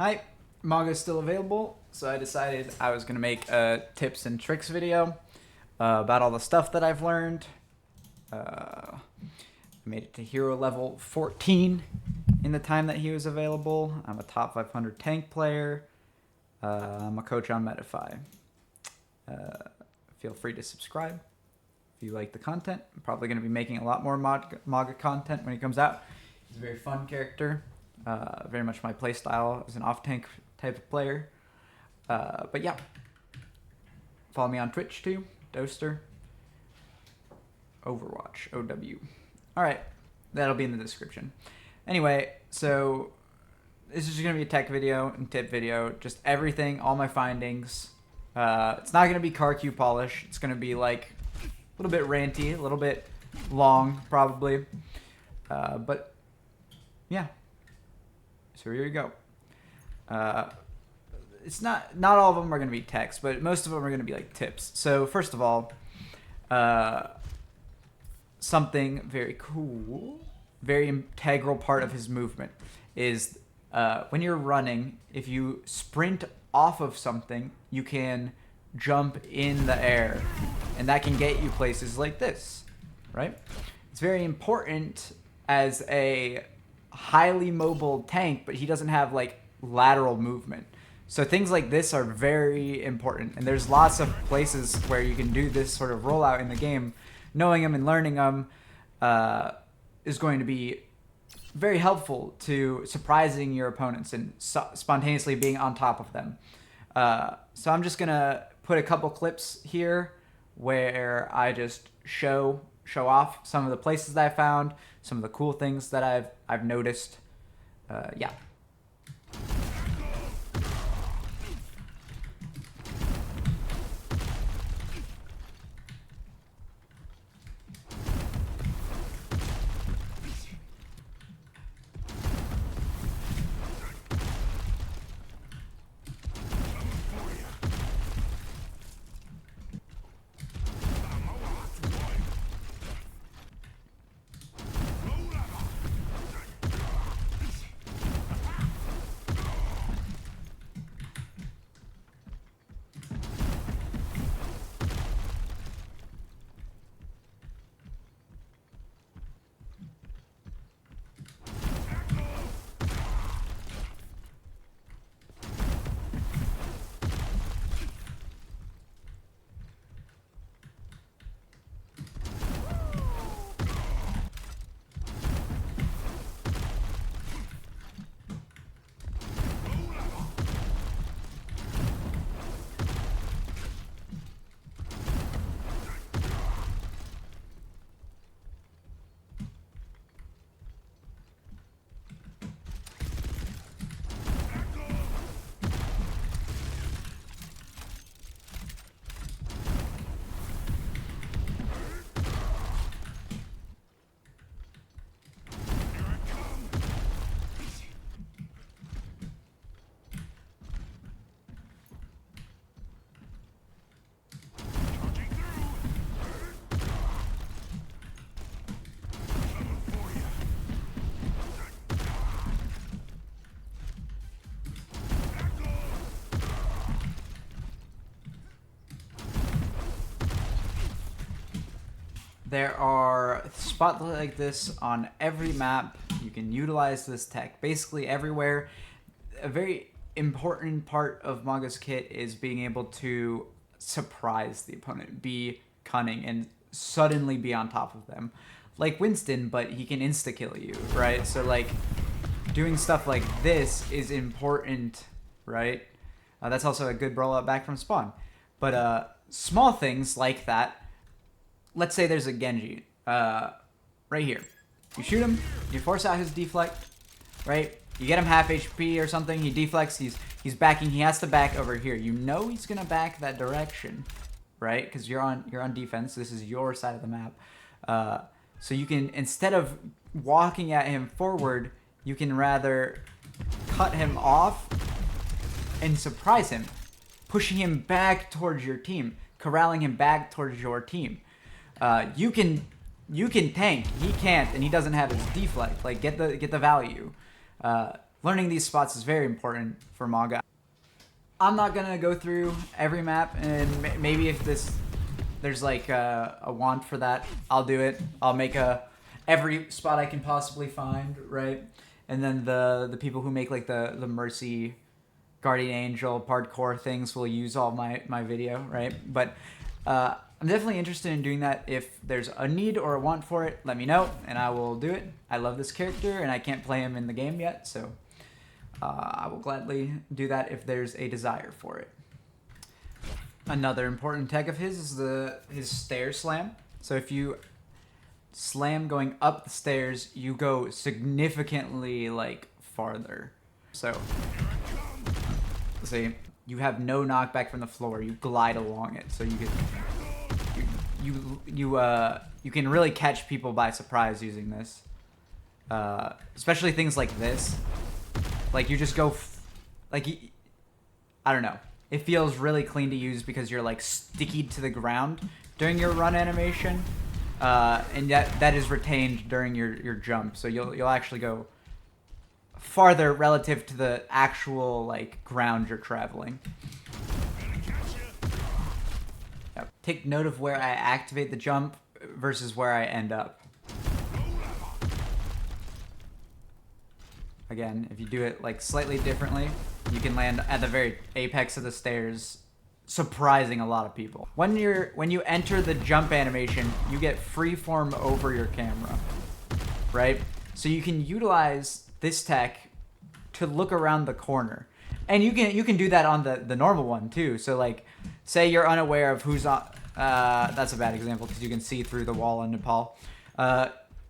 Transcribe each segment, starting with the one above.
Hi, Mauga is still available, so I decided I was going to make a tips and tricks video about all the stuff that I've learned. I made it to hero level 14 in the time that he was available. I'm a top 500 tank player. I'm a coach on Metafy. Feel free to subscribe if you like the content. I'm probably going to be making a lot more Mauga content when he comes out. He's a very fun character. Very much my playstyle as an off-tank type of player. But yeah. Follow me on Twitch too. Doster. Overwatch. OW. Alright. That'll be in the description. Anyway, so this is going to be a tech video and tip video. Just everything, all my findings. It's not going to be car queue polish. It's going to be like a little bit ranty, a little bit long probably. But yeah. So here you go. It's not all of them are going to be text, but most of them are going to be like tips. So first of all, something very cool, very integral part of his movement is when you're running, if you sprint off of something, you can jump in the air, and that can get you places like this, right? It's very important as a highly mobile tank, but he doesn't have like lateral movement. So things like this are very important, and there's lots of places where you can do this sort of rollout in the game. Knowing them and learning them is going to be very helpful to surprising your opponents and spontaneously being on top of them. So I'm just gonna put a couple clips here where I just show off some of the places that I found, some of the cool things that I've noticed. Yeah. There are spots like this on every map. You can utilize this tech basically everywhere. A very important part of Mauga's kit is being able to surprise the opponent, be cunning, and suddenly be on top of them. Like Winston, but he can insta-kill you, right? So like doing stuff like this is important, right? That's also a good rollout back from spawn. But small things like that. Let's say there's a Genji right here. You shoot him, you force out his deflect, right? You get him half HP or something, he deflects, he's backing, he has to back over here. You know he's gonna back that direction, right? Because you're on defense, this is your side of the map. So you can, instead of walking at him forward, you can rather cut him off and surprise him, pushing him back towards your team, corralling him back towards your team. You can tank, he can't, and he doesn't have his deflect. Like get the value. learning these spots is very important for Mauga. I'm not gonna go through every map, and maybe if there's like a want for that, I'll do it. I'll make every spot I can possibly find, right? And then the people who make like the Mercy, Guardian Angel, Hardcore things will use all my video, right? But I'm definitely interested in doing that. If there's a need or a want for it, let me know, and I will do it. I love this character, and I can't play him in the game yet, so I will gladly do that if there's a desire for it. Another important tech of his is his stair slam. So if you slam going up the stairs, you go significantly like farther. So see, you have no knockback from the floor. You glide along it, so you can really catch people by surprise using this. Especially things like this. Like you just go, I don't know. It feels really clean to use because you're like sticky to the ground during your run animation, and that is retained during your jump. So you'll actually go farther relative to the actual like ground you're traveling. Yep. Take note of where I activate the jump versus where I end up. Again, if you do it like slightly differently, you can land at the very apex of the stairs, surprising a lot of people. When you enter the jump animation, you get freeform over your camera, right? So you can utilize this tech to look around the corner, and you can do that on the normal one too. So like, say you're unaware of who's on. That's a bad example because you can see through the wall in Nepal.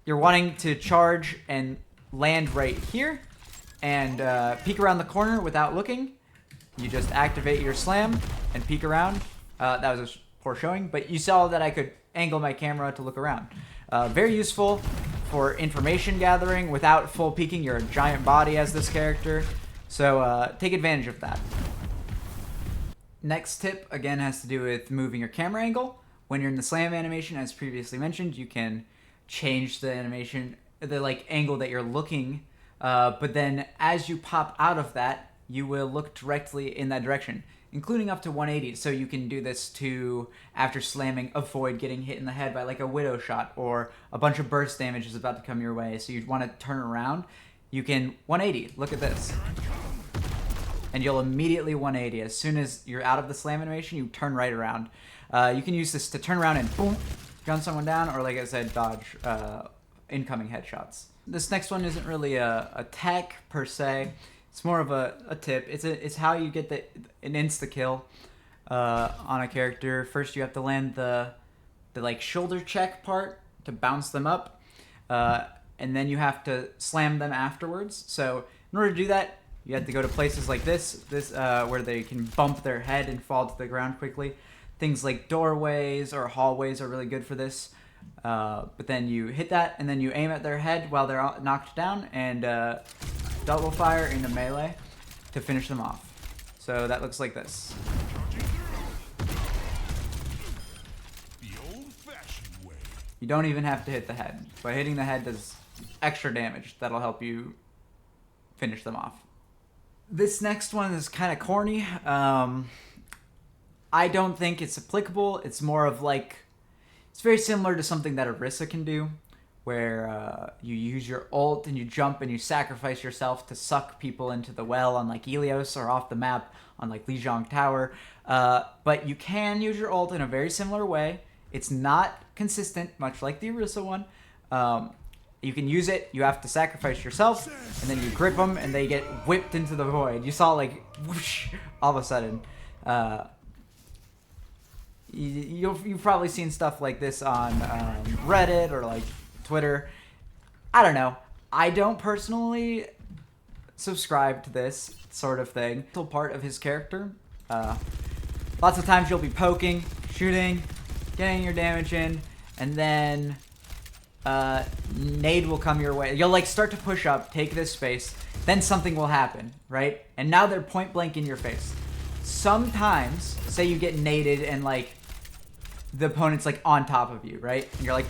You're wanting to charge and land right here, and peek around the corner without looking. You just activate your slam and peek around. That was a poor showing, but you saw that I could angle my camera to look around. Very useful for information gathering without full peeking. You're a giant body as this character, so take advantage of that. Next tip, again, has to do with moving your camera angle. When you're in the slam animation, as previously mentioned, you can change the animation, the like angle that you're looking, but then as you pop out of that, you will look directly in that direction, including up to 180. So you can do this to, after slamming, avoid getting hit in the head by like a widow shot or a bunch of burst damage is about to come your way. So you want to turn around, you can 180. Look at this. And you'll immediately 180. As soon as you're out of the slam animation, you turn right around. You can use this to turn around and boom, gun someone down, or like I said, dodge incoming headshots. This next one isn't really a tech per se. It's more of a tip. It's how you get an insta kill on a character. First, you have to land the like shoulder check part to bounce them up, and then you have to slam them afterwards. So in order to do that, you have to go to places like this where they can bump their head and fall to the ground quickly. Things like doorways or hallways are really good for this. But then you hit that, and then you aim at their head while they're knocked down, and double fire into melee to finish them off. So that looks like this. You don't even have to hit the head. But hitting the head does extra damage. That'll help you finish them off. This next one is kind of corny. I don't think it's applicable. It's more of like, it's very similar to something that Orisa can do, where you use your ult and you jump and you sacrifice yourself to suck people into the well on like Ilios or off the map on like Lijiang Tower. But you can use your ult in a very similar way. It's not consistent, much like the Orisa one. You can use it, you have to sacrifice yourself, and then you grip them and they get whipped into the void. You saw like whoosh, all of a sudden. You've probably seen stuff like this on Reddit or like Twitter. I don't know. I don't personally subscribe to this sort of thing. It's still part of his character. Lots of times you'll be poking, shooting, getting your damage in, and then nade will come your way. You'll like start to push up, take this space, then something will happen, right? And now they're point blank in your face. Sometimes, say you get naded and like the opponent's like on top of you, right? And you're like,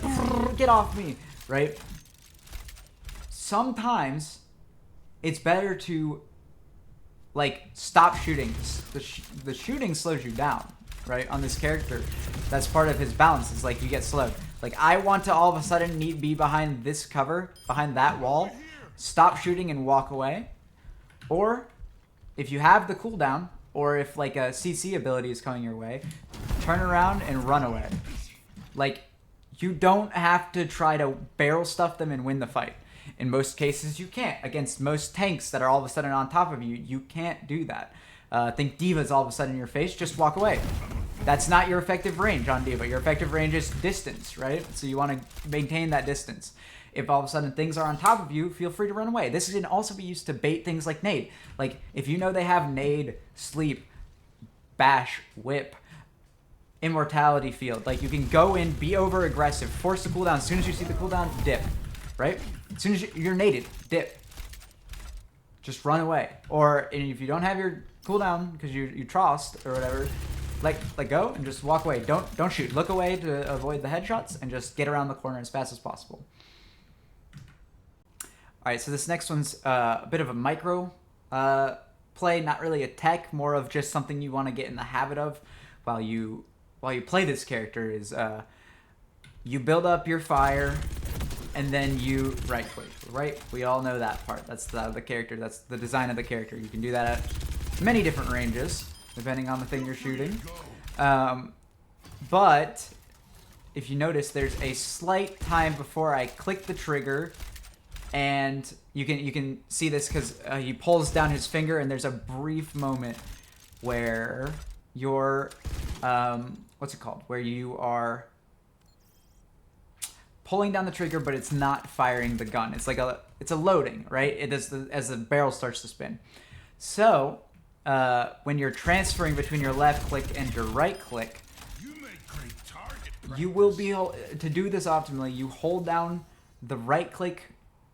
get off me, right? Sometimes it's better to like stop shooting. The shooting slows you down, right? On this character, that's part of his balance. It's like you get slowed. Like I want to all of a sudden be behind this cover, behind that wall, stop shooting and walk away. Or if you have the cooldown, or if like a CC ability is coming your way, turn around and run away. Like you don't have to try to barrel stuff them and win the fight. In most cases, you can't. Against most tanks that are all of a sudden on top of you, you can't do that. Think D.Va's all of a sudden in your face, just walk away. That's not your effective range on D.Va. Your effective range is distance, right? So you want to maintain that distance. If all of a sudden things are on top of you, feel free to run away. This can also be used to bait things like nade. Like, if you know they have nade, sleep, bash, whip, immortality field, like you can go in, be over aggressive, force the cooldown. As soon as you see the cooldown, dip, right? As soon as you're naded, dip. Just run away. Or if you don't have your cooldown because you trossed or whatever, let go and just walk away. Don't shoot. Look away to avoid the headshots and just get around the corner as fast as possible. All right, so this next one's a bit of a micro play, not really a tech, more of just something you want to get in the habit of while you play this character. Is you build up your fire and then you right click. Right, we all know that part. That's the character. That's the design of the character. You can do that at many different ranges depending on the thing you're shooting. But if you notice, there's a slight time before I click the trigger. And you can see this because he pulls down his finger, and there's a brief moment where you're what's it called? Where you are pulling down the trigger, but it's not firing the gun. It's like it's a loading, right? It is as the barrel starts to spin. So when you're transferring between your left click and your right click, you will be to do this optimally. You hold down the right click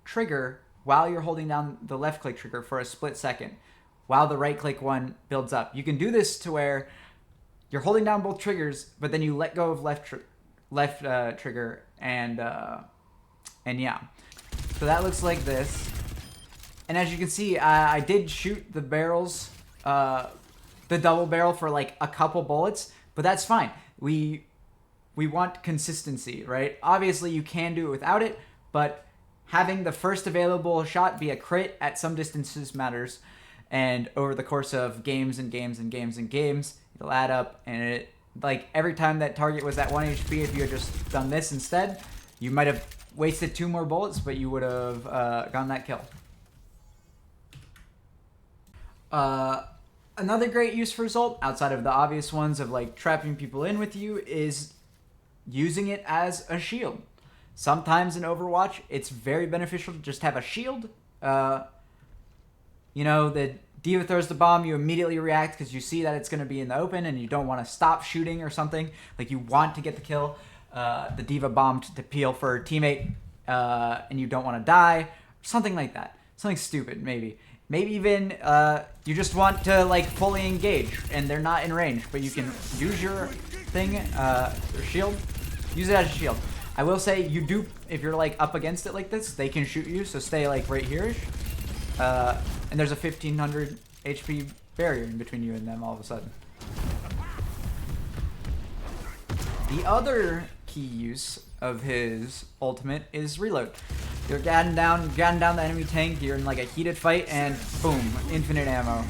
trigger while you're holding down the left click trigger for a split second while the right click one builds up. You can do this to where you're holding down both triggers, but then you let go of left trigger and yeah. So that looks like this. And as you can see, I did shoot the barrels, the double barrel for like a couple bullets, but that's fine. We want consistency, right? Obviously you can do it without it, but having the first available shot be a crit at some distances matters, and over the course of games and games and games and games, it'll add up, and it, like, every time that target was at 1 HP, if you had just done this instead, you might have wasted 2 more bullets, but you would have gotten that kill. Another great use for Result, outside of the obvious ones of, like, trapping people in with you, is using it as a shield. Sometimes in Overwatch, it's very beneficial to just have a shield. You know, the D.Va throws the bomb, you immediately react because you see that it's going to be in the open and you don't want to stop shooting or something. Like, you want to get the kill. The D.Va bombed to peel for her teammate and you don't want to die. Something like that. Something stupid, maybe. Maybe even you just want to, like, fully engage and they're not in range, but you can use your thing, your shield. Use it as a shield. I will say, you do, if you're, like, up against it like this, they can shoot you, so stay, like, right here-ish. And there's a 1500 HP barrier in between you and them all of a sudden. The other key use of his ultimate is reload. You're gadding down the enemy tank, you're in, like, a heated fight, and boom, infinite ammo.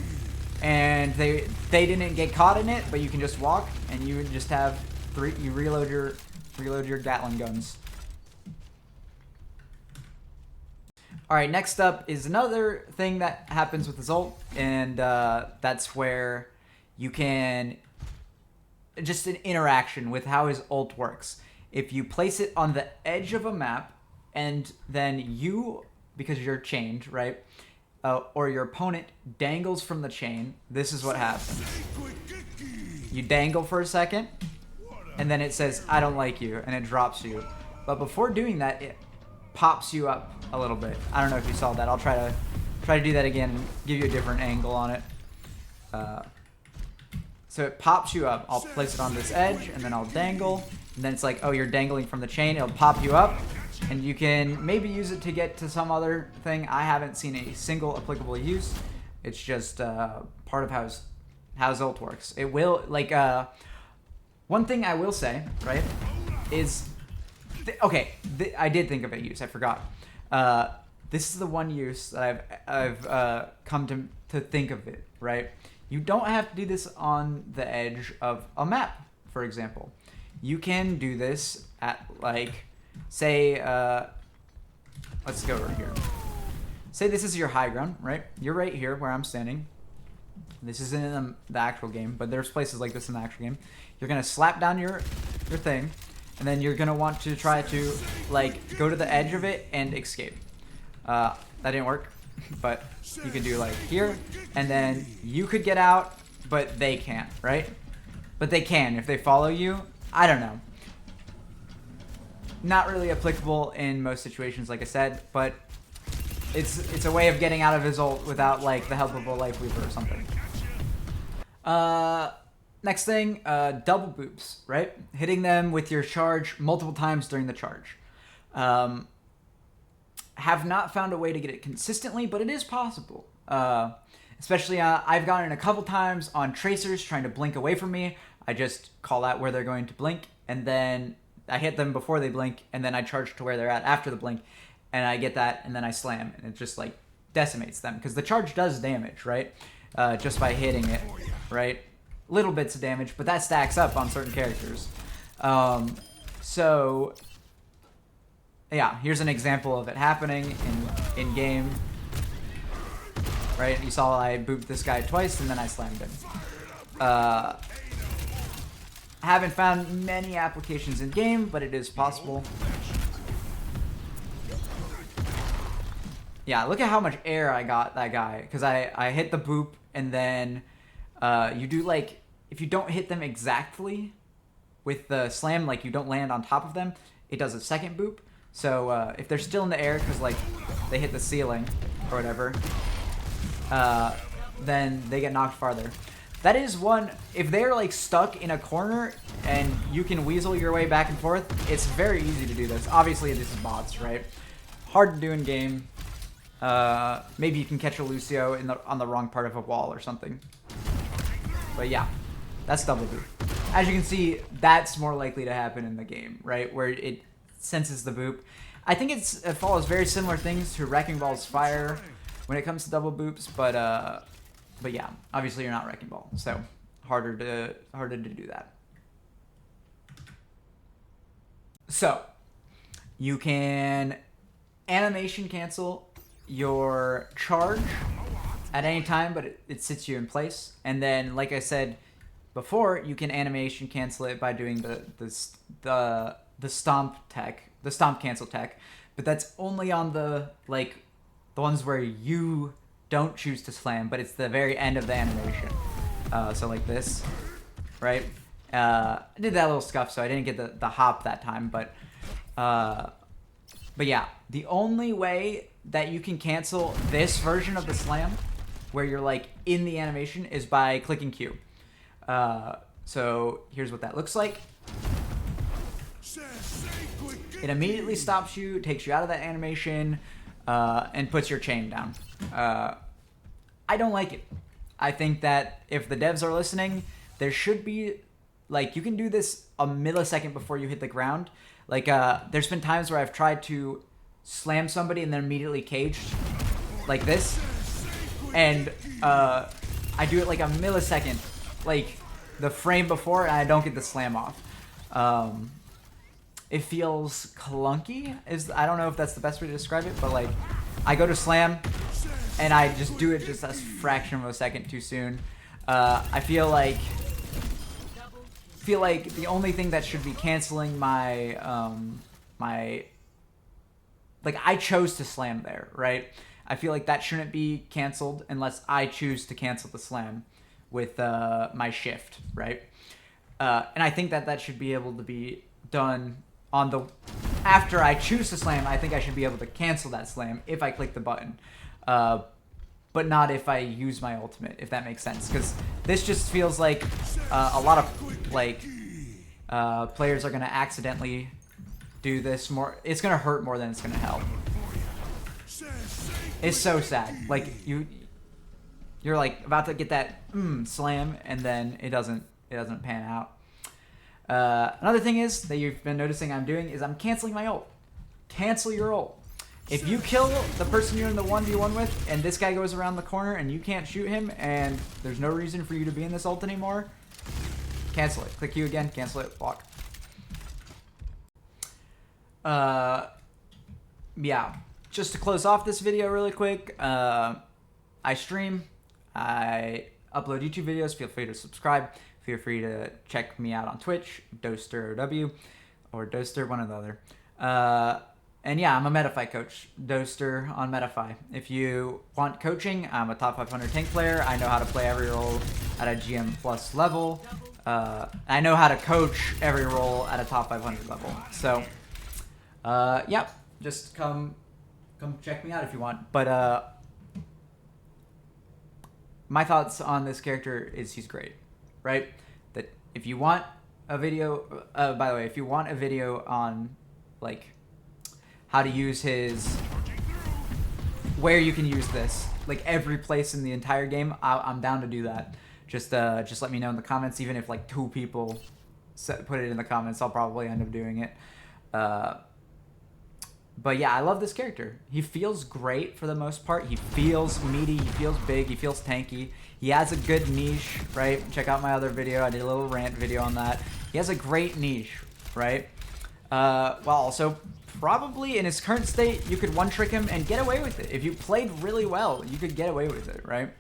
And they didn't get caught in it, but you can just walk, and you just have you reload your Gatling guns. Alright, next up is another thing that happens with his ult, and that's where you can... just an interaction with how his ult works. If you place it on the edge of a map, and then you, because you're chained, right? Or your opponent dangles from the chain, this is what happens. You dangle for a second, and then it says, I don't like you, and it drops you. But before doing that, it pops you up a little bit. I don't know if you saw that. I'll try to do that again and give you a different angle on it. So it pops you up. I'll place it on this edge, and then I'll dangle. And then it's like, oh, you're dangling from the chain. It'll pop you up. And you can maybe use it to get to some other thing. I haven't seen a single applicable use. It's just part of how his ult works. It will, like, one thing I will say, right, is, okay, I did think of a use. I forgot. This is the one use that I've come to think of it, right? You don't have to do this on the edge of a map, for example. You can do this at, like, say, let's go over here. Say this is your high ground, right? You're right here where I'm standing. This is in the actual game, but there's places like this in the actual game. You're going to slap down your thing, and then you're going to want to try to, like, go to the edge of it and escape. That didn't work, but you could do, like, here, and then you could get out, but they can't, right? But they can if they follow you. I don't know. Not really applicable in most situations, like I said, but it's a way of getting out of his ult without, like, the help of a Life Weaver or something. Next thing, double boops, right? Hitting them with your charge multiple times during the charge. Have not found a way to get it consistently, but it is possible. Especially, I've gotten it a couple times on tracers trying to blink away from me. I just call out where they're going to blink, and then I hit them before they blink, and then I charge to where they're at after the blink, and I get that, and then I slam, and it just, like, decimates them. Because the charge does damage, right? Just by hitting it, right? Little bits of damage, but that stacks up on certain characters. So, yeah, here's an example of it happening in game. Right? You saw I booped this guy twice, and then I slammed him. Haven't found many applications in game, but it is possible. Yeah, look at how much air I got that guy, because I hit the boop, and then you do, like, if you don't hit them exactly with the slam, like, you don't land on top of them, it does a second boop. So if they're still in the air because, like, they hit the ceiling or whatever, then they get knocked farther. That is one, if they're, like, stuck in a corner and you can weasel your way back and forth, it's very easy to do this. Obviously, this is bots, right? Hard to do in game. Maybe you can catch a Lucio on the wrong part of a wall or something. But yeah, that's double boop. As you can see, that's more likely to happen in the game, right? Where it senses the boop. I think it follows very similar things to Wrecking Ball's fire when it comes to double boops, but yeah, obviously you're not Wrecking Ball, so harder to do that. So you can animation cancel your charge at any time, but it sits you in place. And then, like I said before, you can animation cancel it by doing the stomp tech, the stomp cancel tech. But that's only on the ones where you don't choose to slam, but it's the very end of the animation. So like this, right? I did that little scuff, so I didn't get the hop that time, but yeah, the only way that you can cancel this version of the slam, where you're, like, in the animation, is by clicking Q. So here's what that looks like. It immediately stops you, takes you out of that animation, and puts your chain down. I don't like it. I think that if the devs are listening, there should be, like, you can do this a millisecond before you hit the ground. Like, there's been times where I've tried to slam somebody and then immediately caged, like this, and I do it like a millisecond, like the frame before, and I don't get the slam off. It feels clunky. I don't know if that's the best way to describe it, but, like, I go to slam, and I just do it just a fraction of a second too soon. I feel like the only thing that should be canceling my like, I chose to slam there, right? I feel like that shouldn't be canceled unless I choose to cancel the slam with my shift, right? And I think that should be able to be done on the after I choose to slam. I think I should be able to cancel that slam if I click the button, but not if I use my ultimate, if that makes sense. Because this just feels like a lot of, like, players are gonna accidentally do this more. It's gonna hurt more than it's gonna help. It's so sad. Like you're like about to get that slam, and then it doesn't pan out. Another thing is that you've been noticing I'm doing is I'm canceling my ult. Cancel your ult. If you kill the person you're in the 1v1 with, and this guy goes around the corner and you can't shoot him, and there's no reason for you to be in this ult anymore, cancel it. Click Q again, cancel it, walk. Yeah, just to close off this video really quick, I stream, I upload YouTube videos. Feel free to subscribe. Feel free to check me out on Twitch, DosterOW, or Doster, one or the other. And yeah, I'm a Metafy coach, Doster on Metafy. If you want coaching, I'm a top 500 tank player. I know how to play every role at a GM plus level. I know how to coach every role at a top 500 level. So, yeah, just come check me out if you want. But my thoughts on this character is he's great, right? That if you want a video, by the way, if you want a video on like how to use his, where you can use this, like every place in the entire game, I'm down to do that. Just let me know in the comments. Even if like 2 people put it in the comments, I'll probably end up doing it. But yeah, I love this character. He feels great for the most part. He feels meaty, he feels big, he feels tanky. He has a good niche, right? Check out my other video. I did a little rant video on that. He has a great niche, right? While also probably in his current state, you could one-trick him and get away with it. If you played really well, you could get away with it, right?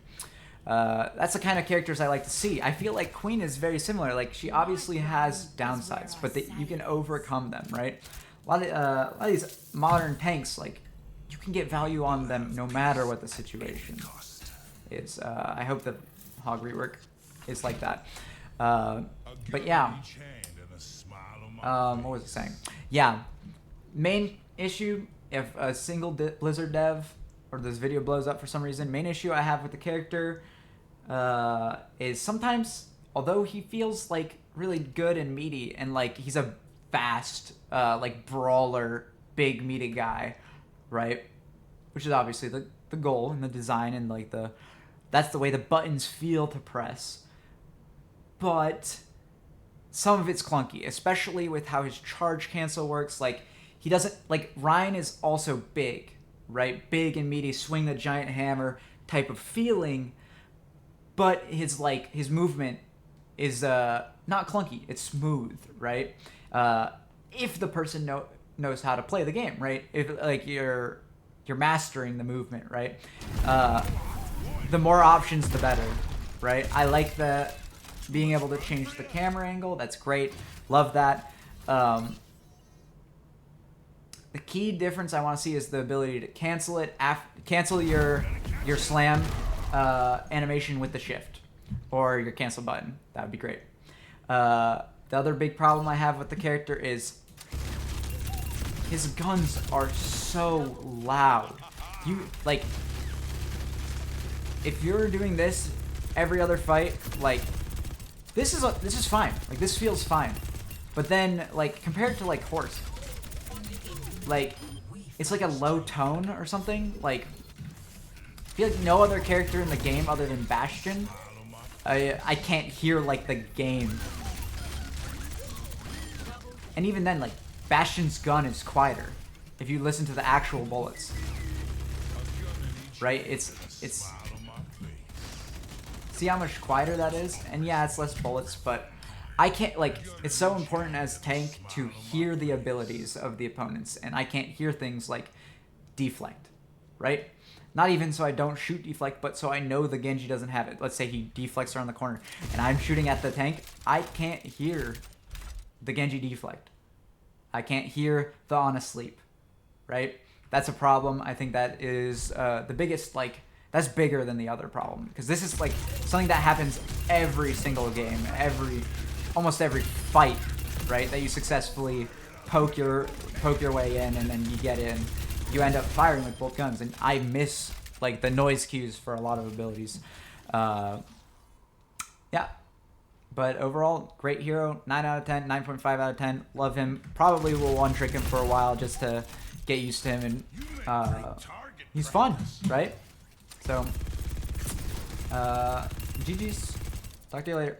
That's the kind of characters I like to see. I feel like Queen is very similar. Like, she obviously has downsides, but you can overcome them, right? A lot of these modern tanks, like, you can get value on them no matter what the situation is. I hope that Hog rework is like that. But yeah. What was I saying? Yeah. Main issue, if a single Blizzard dev or this video blows up for some reason, main issue I have with the character is sometimes, although he feels like really good and meaty and like he's a fast, like brawler, big meaty guy, right? Which is obviously the goal and the design and like that's the way the buttons feel to press. But some of it's clunky, especially with how his charge cancel works. Like, he doesn't, like, Ryan is also big, right? Big and meaty, swing the giant hammer type of feeling, but his movement is not clunky, it's smooth, right? If the person knows how to play the game, right? If like you're mastering the movement, right? The more options, the better, right? I like being able to change the camera angle. That's great. Love that. The key difference I want to see is the ability to cancel it. Cancel your slam animation with the shift or your cancel button. That would be great. The other big problem I have with the character is his guns are so loud. Like, if you're doing this every other fight, like, this is fine. Like, this feels fine. But then, like, compared to, like, Horse, like, it's like a low tone or something. Like, I feel like no other character in the game other than Bastion, I can't hear, like, the game. And even then, like, Bastion's gun is quieter if you listen to the actual bullets. Right? It's see how much quieter that is? And yeah, it's less bullets, but I can't, like, it's so important as tank to hear the abilities of the opponents, and I can't hear things like deflect, right? Not even so I don't shoot deflect, but so I know the Genji doesn't have it. Let's say he deflects around the corner, and I'm shooting at the tank. I can't hear the Genji deflect. I can't hear the on a sleep, right? That's a problem. I think that is the biggest, like, that's bigger than the other problem, because this is like something that happens every single game, almost every fight, right? That you successfully poke your way in, and then you get in. You end up firing with both guns, and I miss like the noise cues for a lot of abilities. Yeah, But overall, great hero. 9 out of 10, 9.5 out of 10. Love him. Probably will one-trick him for a while just to get used to him. And he's fun, right? So, GG's. Talk to you later.